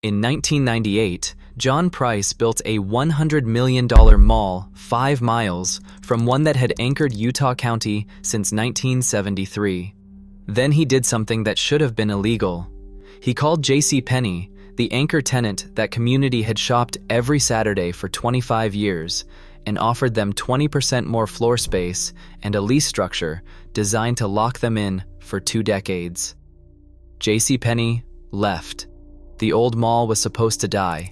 In 1998, John Price built a $100 million mall 5 miles from one that had anchored Utah County since 1973. Then he did something that should have been illegal. He called JCPenney, the anchor tenant that community had shopped every Saturday for 25 years, and offered them 20% more floor space and a lease structure designed to lock them in for 2 decades. JCPenney left. The old mall was supposed to die.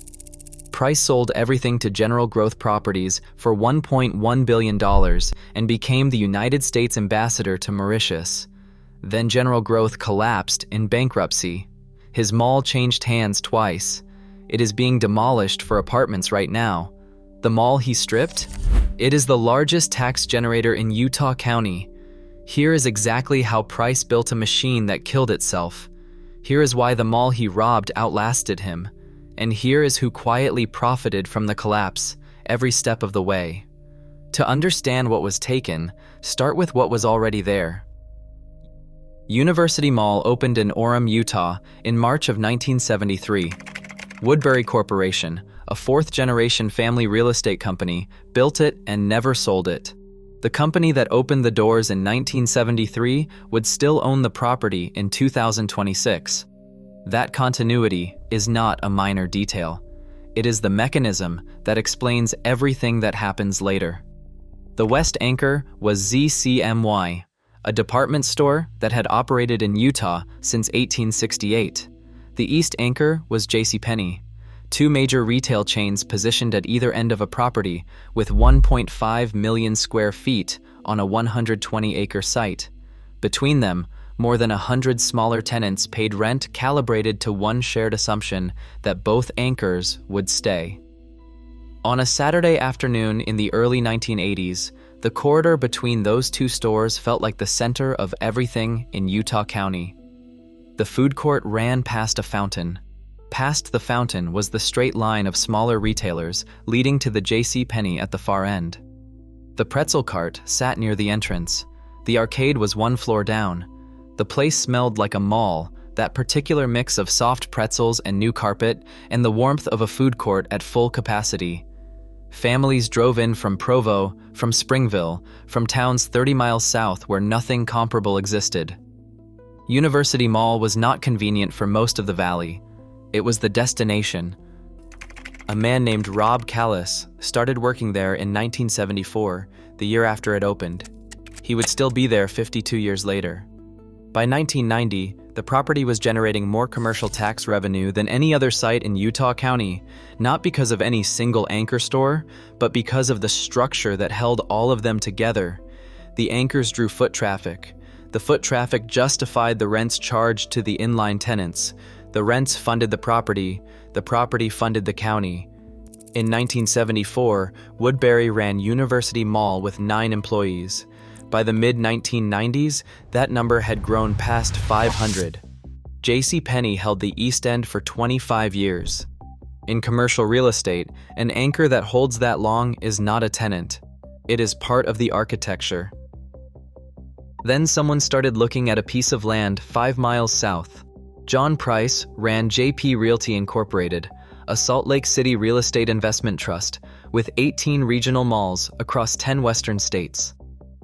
Price sold everything to General Growth Properties for $1.1 billion and became the United States ambassador to Mauritius. Then General Growth collapsed in bankruptcy. His mall changed hands twice. It is being demolished for apartments right now. The mall he stripped? It is the largest tax generator in Utah County. Here is exactly how Price built a machine that killed itself. Here is why the mall he robbed outlasted him. And here is who quietly profited from the collapse every step of the way. To understand what was taken, start with what was already there. University Mall opened in Orem, Utah in March of 1973. Woodbury Corporation, a 4th-generation family real estate company, built it and never sold it. The company that opened the doors in 1973 would still own the property in 2026. That continuity is not a minor detail. It is the mechanism that explains everything that happens later. The west anchor was ZCMY, a department store that had operated in Utah since 1868. The east anchor was JCPenney, 2 major retail chains positioned at either end of a property with 1.5 million square feet on a 120-acre site. Between them, more than 100 smaller tenants paid rent calibrated to one shared assumption that both anchors would stay. On a Saturday afternoon in the early 1980s, the corridor between those 2 stores felt like the center of everything in Utah County. The food court ran past a fountain. Past the fountain was the straight line of smaller retailers leading to the JCPenney at the far end. The pretzel cart sat near the entrance. The arcade was 1 floor down. The place smelled like a mall, that particular mix of soft pretzels and new carpet and the warmth of a food court at full capacity. Families drove in from Provo, from Springville, from towns 30 miles south where nothing comparable existed. University Mall was not convenient for most of the valley. It was the destination. A man named Rob Callis started working there in 1974, the year after it opened. He would still be there 52 years later. By 1990, the property was generating more commercial tax revenue than any other site in Utah County, not because of any single anchor store, but because of the structure that held all of them together. The anchors drew foot traffic. The foot traffic justified the rents charged to the inline tenants. The rents funded the property funded the county. In 1974, Woodbury ran University Mall with 9 employees. By the mid-1990s, that number had grown past 500. JCPenney held the East End for 25 years. In commercial real estate, an anchor that holds that long is not a tenant. It is part of the architecture. Then someone started looking at a piece of land 5 miles south. John Price ran JP Realty Incorporated, a Salt Lake City real estate investment trust with 18 regional malls across 10 western states.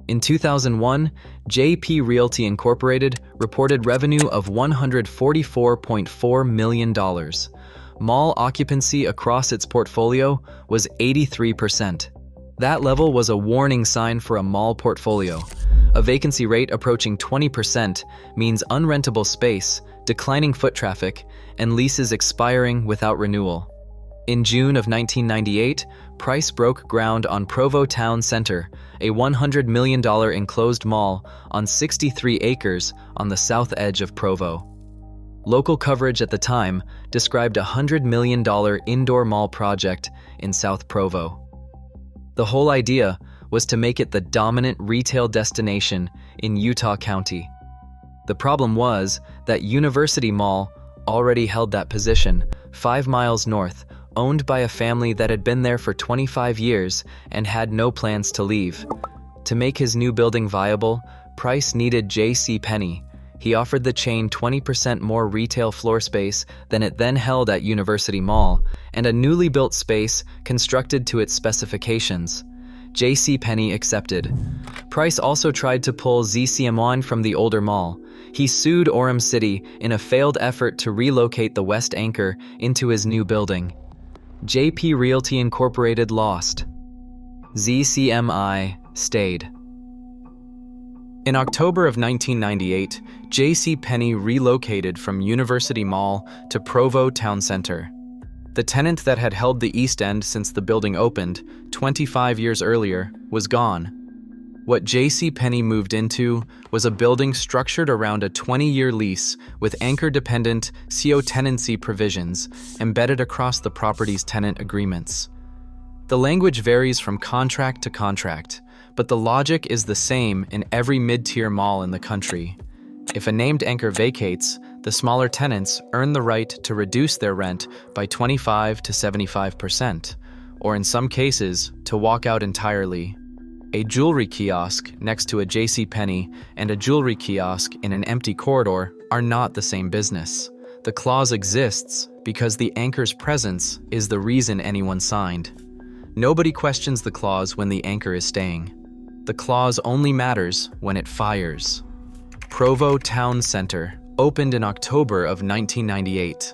In 2001, JP Realty Incorporated reported revenue of $144.4 million. Mall occupancy across its portfolio was 83%. That level was a warning sign for a mall portfolio. A vacancy rate approaching 20% means unrentable space, declining foot traffic, and leases expiring without renewal. In June of 1998, Price broke ground on Provo Town Center, a $100 million enclosed mall on 63 acres on the south edge of Provo. Local coverage at the time described a $100 million indoor mall project in South Provo. The whole idea was to make it the dominant retail destination in Utah County. The problem was that University Mall already held that position 5 miles north, owned by a family that had been there for 25 years and had no plans to leave. To make his new building viable, Price needed JCPenney. He offered the chain 20% more retail floor space than it then held at University Mall, and a newly built space constructed to its specifications. JCPenney accepted. Price also tried to pull ZCM1 from the older mall. He sued Orem City in a failed effort to relocate the West Anchor into his new building. JP Realty Incorporated lost. ZCMI stayed. In October of 1998, JCPenney relocated from University Mall to Provo Town Center. The tenant that had held the East End since the building opened, 25 years earlier, was gone. What JCPenney moved into was a building structured around a 20-year lease with anchor-dependent CO-tenancy provisions embedded across the property's tenant agreements. The language varies from contract to contract, but the logic is the same in every mid-tier mall in the country. If a named anchor vacates, the smaller tenants earn the right to reduce their rent by 25 to 75%, or in some cases, to walk out entirely. A jewelry kiosk next to a JCPenney and a jewelry kiosk in an empty corridor are not the same business. The clause exists because the anchor's presence is the reason anyone signed. Nobody questions the clause when the anchor is staying. The clause only matters when it fires. Provo Town Center opened in October of 1998.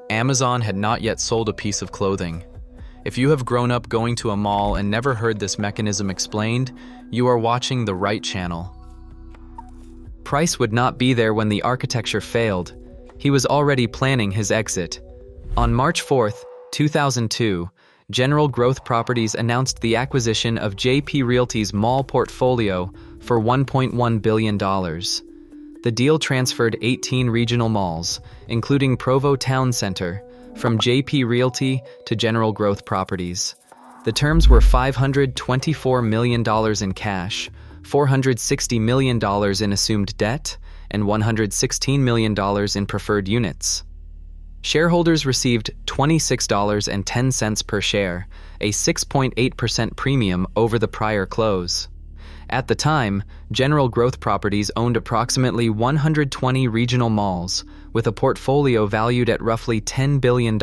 Amazon had not yet sold a piece of clothing. If you have grown up going to a mall and never heard this mechanism explained, you are watching the right channel. Price would not be there when the architecture failed. He was already planning his exit. On March 4, 2002, General Growth Properties announced the acquisition of JP Realty's mall portfolio for $1.1 billion. The deal transferred 18 regional malls, including Provo Town Center, from JP Realty to General Growth Properties. The terms were $524 million in cash, $460 million in assumed debt, and $116 million in preferred units. Shareholders received $26.10 per share, a 6.8% premium over the prior close. At the time, General Growth Properties owned approximately 120 regional malls, with a portfolio valued at roughly $10 billion.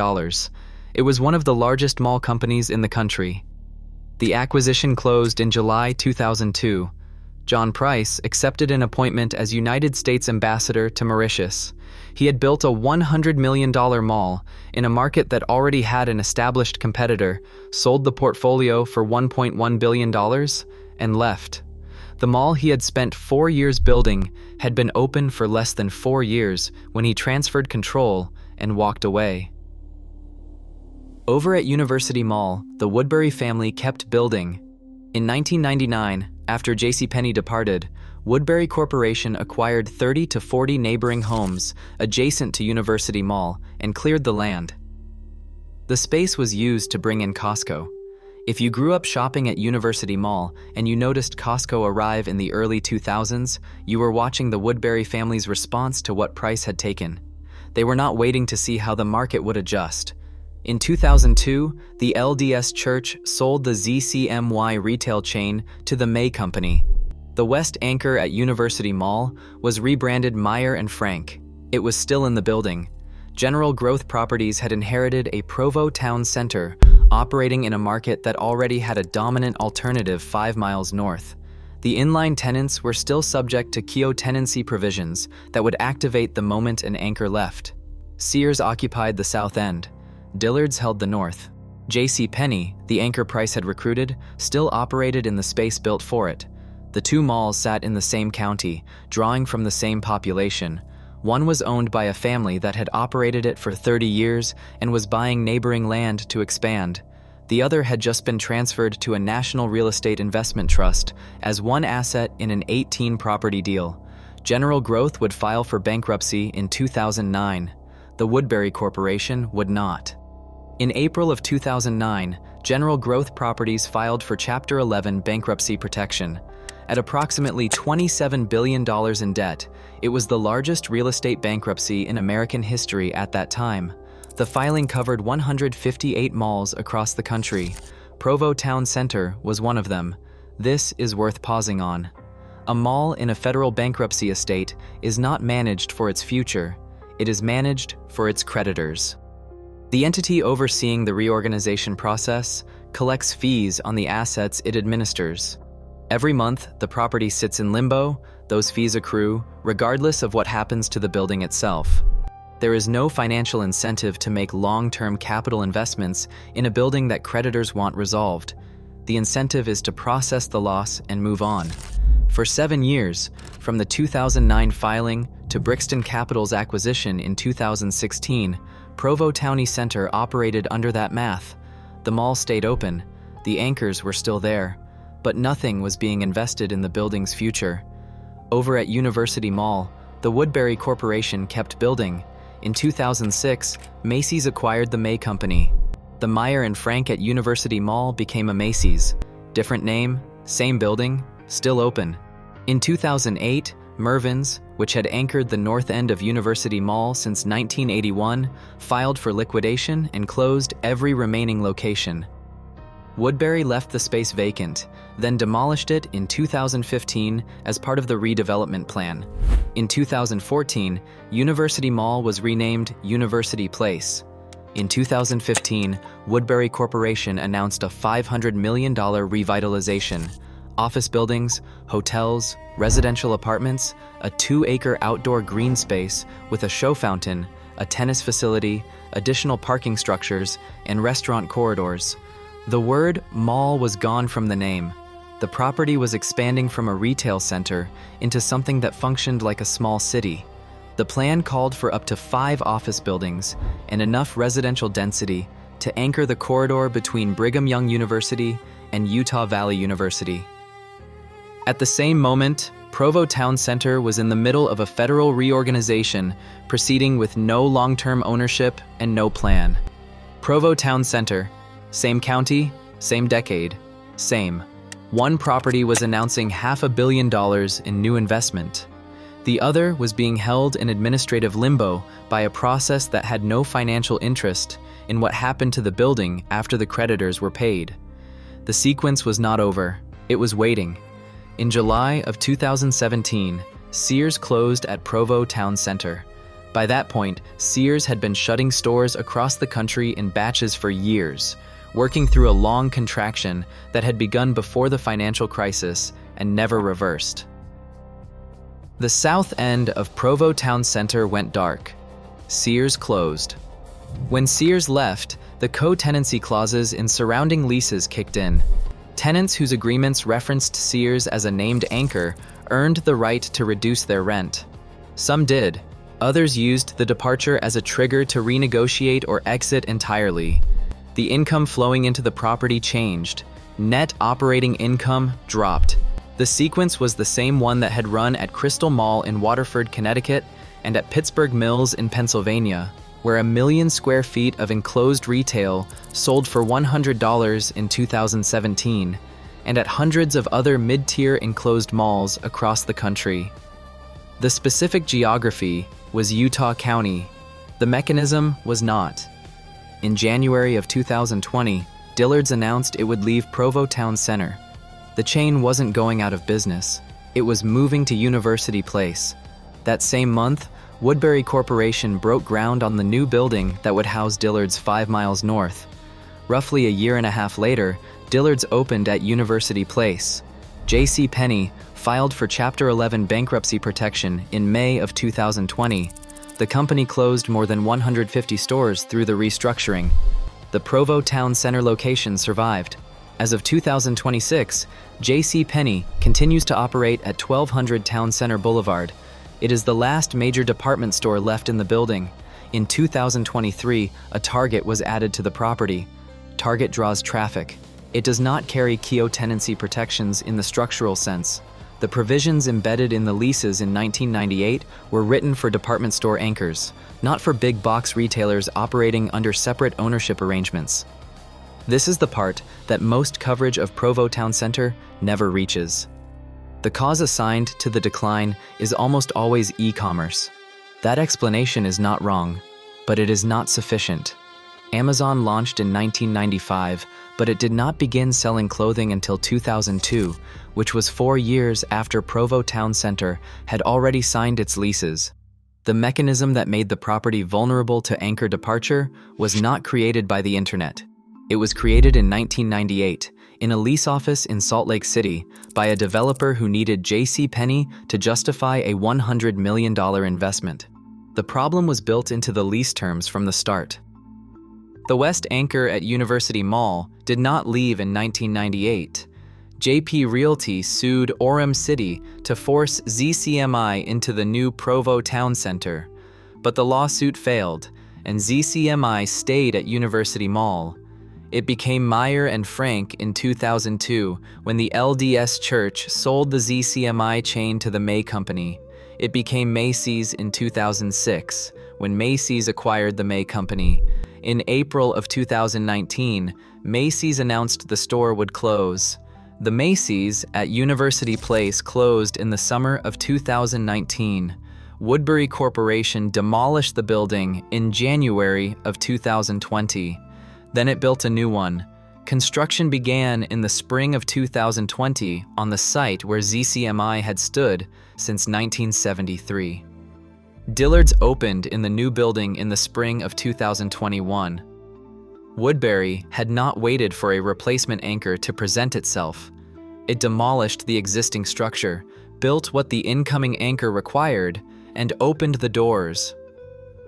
It was one of the largest mall companies in the country. The acquisition closed in July 2002. John Price accepted an appointment as United States Ambassador to Mauritius. He had built a $100 million mall in a market that already had an established competitor, sold the portfolio for $1.1 billion, and left. The mall he had spent 4 years building had been open for less than 4 years when he transferred control and walked away. Over at University Mall, the Woodbury family kept building. In 1999, after JCPenney departed, Woodbury Corporation acquired 30 to 40 neighboring homes adjacent to University Mall and cleared the land. The space was used to bring in Costco. If you grew up shopping at University Mall and you noticed Costco arrive in the early 2000s, you were watching the Woodbury family's response to what Price had taken. They were not waiting to see how the market would adjust. In 2002, the LDS Church sold the ZCMY retail chain to the May Company. The West Anchor at University Mall was rebranded Meyer & Frank. It was still in the building. General Growth Properties had inherited a Provo Town Center operating in a market that already had a dominant alternative 5 miles north. The inline tenants were still subject to CO-tenancy provisions that would activate the moment an anchor left. Sears occupied the south end. Dillard's held the north. JCPenney, the anchor Price had recruited, still operated in the space built for it. The two malls sat in the same county, drawing from the same population. One was owned by a family that had operated it for 30 years and was buying neighboring land to expand. The other had just been transferred to a national real estate investment trust as one asset in an 18-property deal. General Growth would file for bankruptcy in 2009. The Woodbury Corporation would not. In April of 2009, General Growth Properties filed for Chapter 11 bankruptcy protection. At approximately $27 billion in debt, it was the largest real estate bankruptcy in American history at that time. The filing covered 158 malls across the country. Provo Town Center was one of them. This is worth pausing on. A mall in a federal bankruptcy estate is not managed for its future, it is managed for its creditors. The entity overseeing the reorganization process collects fees on the assets it administers. Every month, the property sits in limbo, those fees accrue, regardless of what happens to the building itself. There is no financial incentive to make long-term capital investments in a building that creditors want resolved. The incentive is to process the loss and move on. For 7 years, from the 2009 filing to Brixton Capital's acquisition in 2016, Provo Town Center operated under that math. The mall stayed open, the anchors were still there, but nothing was being invested in the building's future. Over at University Mall, the Woodbury Corporation kept building. In 2006, Macy's acquired the May Company. The Meyer and Frank at University Mall became a Macy's. Different name, same building, still open. In 2008, Mervyn's, which had anchored the north end of University Mall since 1981, filed for liquidation and closed every remaining location. Woodbury left the space vacant, then demolished it in 2015 as part of the redevelopment plan. In 2014, University Mall was renamed University Place. In 2015, Woodbury Corporation announced a $500 million revitalization. Office buildings, hotels, residential apartments, a 2-acre outdoor green space with a show fountain, a tennis facility, additional parking structures, and restaurant corridors. The word mall was gone from the name. The property was expanding from a retail center into something that functioned like a small city. The plan called for up to 5 office buildings and enough residential density to anchor the corridor between Brigham Young University and Utah Valley University. At the same moment, Provo Town Center was in the middle of a federal reorganization, proceeding with no long-term ownership and no plan. Provo Town Center, same county, same decade, same. One property was announcing $500 million in new investment. The other was being held in administrative limbo by a process that had no financial interest in what happened to the building after the creditors were paid. The sequence was not over, it was waiting. In July of 2017, Sears closed at Provo Town Center. By that point, Sears had been shutting stores across the country in batches for years, working through a long contraction that had begun before the financial crisis and never reversed. The south end of Provo Town Center went dark. Sears closed. When Sears left, the co-tenancy clauses in surrounding leases kicked in. Tenants whose agreements referenced Sears as a named anchor earned the right to reduce their rent. Some did. Others used the departure as a trigger to renegotiate or exit entirely. The income flowing into the property changed. Net operating income dropped. The sequence was the same one that had run at Crystal Mall in Waterford, Connecticut, and at Pittsburgh Mills in Pennsylvania, where 1 million square feet of enclosed retail sold for $100 in 2017, and at hundreds of other mid-tier enclosed malls across the country. The specific geography was Utah County. The mechanism was not. In January of 2020, Dillard's announced it would leave Provo Town Center. The chain wasn't going out of business. It was moving to University Place. That same month, Woodbury Corporation broke ground on the new building that would house Dillard's 5 miles north. Roughly a year and a half later, Dillard's opened at University Place. JCPenney filed for Chapter 11 bankruptcy protection in May of 2020. The company closed more than 150 stores through the restructuring. The Provo Town Center location survived. As of 2026, JCPenney continues to operate at 1200 Town Center Boulevard. It is the last major department store left in the building. In 2023, a Target was added to the property. Target draws traffic. It does not carry co-tenancy protections in the structural sense. The provisions embedded in the leases in 1998 were written for department store anchors, not for big box retailers operating under separate ownership arrangements. This is the part that most coverage of Provo Town Center never reaches. The cause assigned to the decline is almost always e-commerce. That explanation is not wrong, but it is not sufficient. Amazon launched in 1995, but it did not begin selling clothing until 2002, which was 4 years after Provo Town Center had already signed its leases. The mechanism that made the property vulnerable to anchor departure was not created by the internet. It was created in 1998 in a lease office in Salt Lake City by a developer who needed JCPenney to justify a $100 million investment. The problem was built into the lease terms from the start. The West Anchor at University Mall did not leave in 1998. JP Realty sued Orem City to force ZCMI into the new Provo Town Center, but the lawsuit failed, and ZCMI stayed at University Mall. It became Meyer and Frank in 2002 when the LDS Church sold the ZCMI chain to the May Company. It became Macy's in 2006 when Macy's acquired the May Company. In April of 2019, Macy's announced the store would close. The Macy's at University Place closed in the summer of 2019. Woodbury Corporation demolished the building in January of 2020. Then it built a new one. Construction began in the spring of 2020 on the site where ZCMI had stood since 1973. Dillard's opened in the new building in the spring of 2021. Woodbury had not waited for a replacement anchor to present itself. It demolished the existing structure, built what the incoming anchor required, and opened the doors.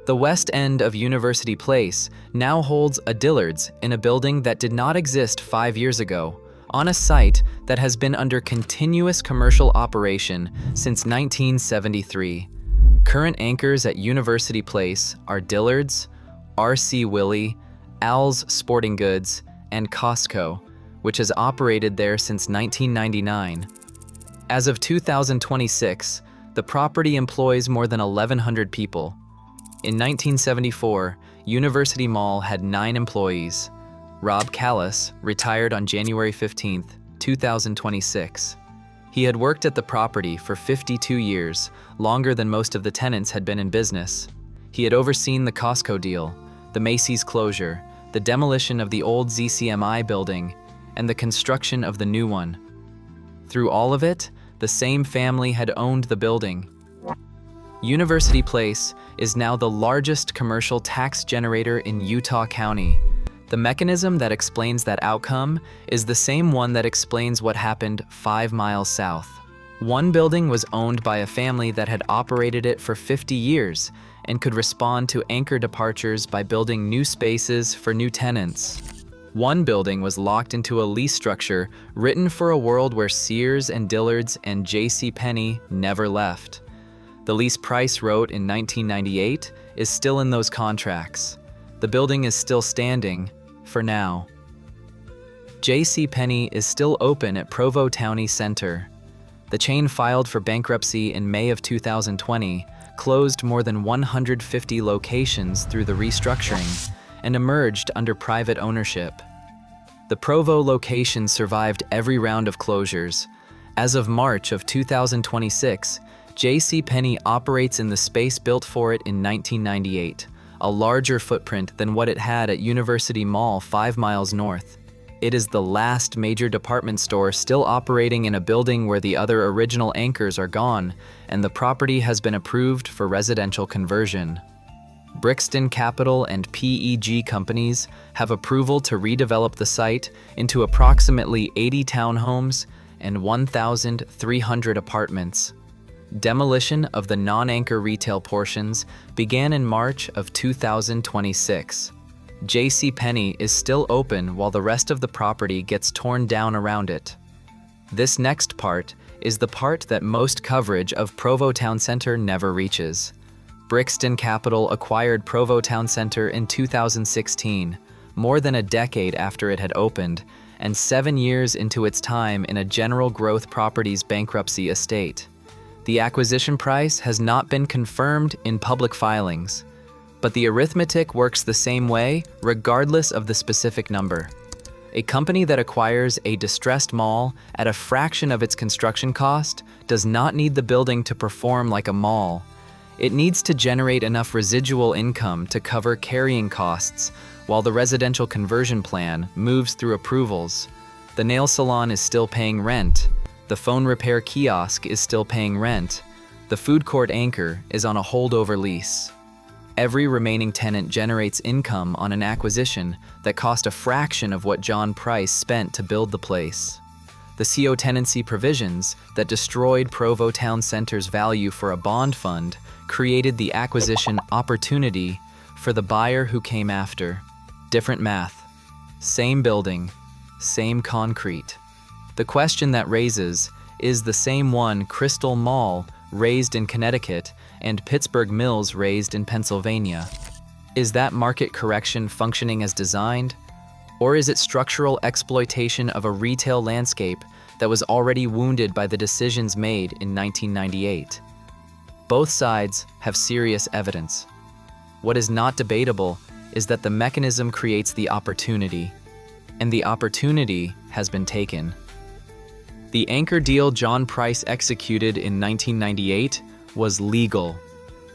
The west end of University Place now holds a Dillard's in a building that did not exist 5 years ago, on a site that has been under continuous commercial operation since 1973. Current anchors at University Place are Dillard's, R.C. Willey, Al's Sporting Goods, and Costco, which has operated there since 1999. As of 2026, the property employs more than 1,100 people. In 1974, University Mall had 9 employees. Rob Callis retired on January 15, 2026. He had worked at the property for 52 years, longer than most of the tenants had been in business. He had overseen the Costco deal, the Macy's closure, the demolition of the old ZCMI building, and the construction of the new one. Through all of it, the same family had owned the building. University Place is now the largest commercial tax generator in Utah County. The mechanism that explains that outcome is the same one that explains what happened 5 miles south. One building was owned by a family that had operated it for 50 years and could respond to anchor departures by building new spaces for new tenants. One building was locked into a lease structure written for a world where Sears and Dillard's and JCPenney never left. The lease Price wrote in 1998 is still in those contracts. The building is still standing, for now. JCPenney is still open at Provo Town Center. The chain filed for bankruptcy in May of 2020, closed more than 150 locations through the restructuring, and emerged under private ownership. The Provo location survived every round of closures. As of March of 2026, JCPenney operates in the space built for it in 1998, a larger footprint than what it had at University Mall 5 miles north. It is the last major department store still operating in a building where the other original anchors are gone, and the property has been approved for residential conversion. Brixton Capital and PEG companies have approval to redevelop the site into approximately 80 townhomes and 1,300 apartments. Demolition of the non-anchor retail portions began in March of 2026. JCPenney is still open while the rest of the property gets torn down around it. This next part is the part that most coverage of Provo Town Center never reaches. Brixton Capital acquired Provo Town Center in 2016, more than a decade after it had opened, and 7 years into its time in a General Growth Properties bankruptcy estate. The acquisition price has not been confirmed in public filings, but the arithmetic works the same way regardless of the specific number. A company that acquires a distressed mall at a fraction of its construction cost does not need the building to perform like a mall. It needs to generate enough residual income to cover carrying costs While the residential conversion plan moves through approvals, the nail salon is still paying rent, the phone repair kiosk is still paying rent, the food court anchor is on a holdover lease. Every remaining tenant generates income on an acquisition that cost a fraction of what John Price spent to build the place. The CO tenancy provisions that destroyed Provo Town Center's value for a bond fund created the acquisition opportunity for the buyer who came after. Different math, same building, same concrete. The question that raises is the same one Crystal Mall raised in Connecticut and Pittsburgh Mills raised in Pennsylvania. Is that market correction functioning as designed? Or is it structural exploitation of a retail landscape that was already wounded by the decisions made in 1998? Both sides have serious evidence. What is not debatable is that the mechanism creates the opportunity, and the opportunity has been taken. The anchor deal John Price executed in 1998 was legal.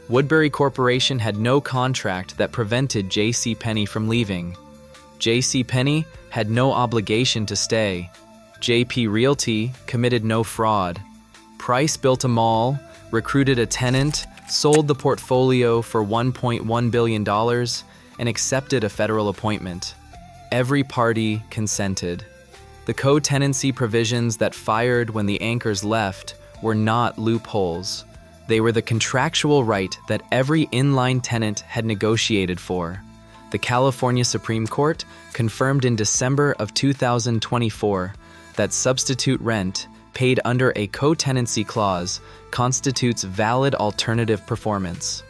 Woodbury Corporation had no contract that prevented JCPenney from leaving. JCPenney had no obligation to stay. JP Realty committed no fraud. Price built a mall, recruited a tenant, sold the portfolio for $1.1 billion, and accepted a federal appointment. Every party consented. The co-tenancy provisions that fired when the anchors left were not loopholes. They were the contractual right that every inline tenant had negotiated for. The California Supreme Court confirmed in December of 2024 that substitute rent paid under a co-tenancy clause constitutes valid alternative performance.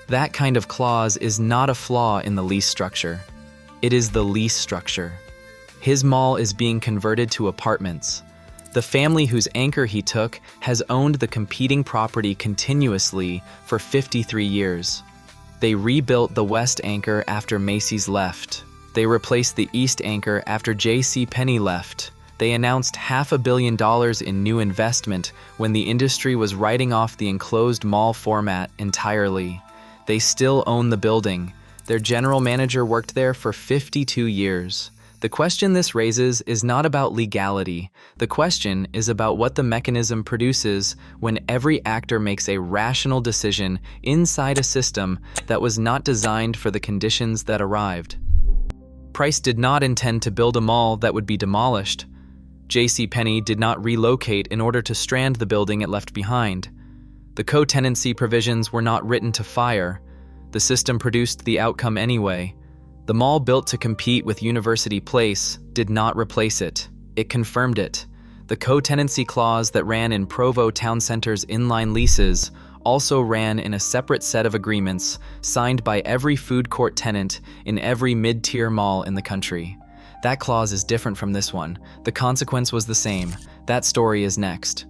That kind of clause is not a flaw in the lease structure. It is the lease structure. His mall is being converted to apartments. The family whose anchor he took has owned the competing property continuously for 53 years. They rebuilt the west anchor after Macy's left. They replaced the east anchor after JCPenney left. They announced $500 million in new investment when the industry was writing off the enclosed mall format entirely. They still own the building. Their general manager worked there for 52 years. The question this raises is not about legality. The question is about what the mechanism produces when every actor makes a rational decision inside a system that was not designed for the conditions that arrived. Price did not intend to build a mall that would be demolished. JCPenney did not relocate in order to strand the building it left behind. The co-tenancy provisions were not written to fire. The system produced the outcome anyway. The mall built to compete with University Place did not replace it. It confirmed it. The co-tenancy clause that ran in Provo Town Center's inline leases also ran in a separate set of agreements signed by every food court tenant in every mid-tier mall in the country. That clause is different from this one. The consequence was the same. That story is next.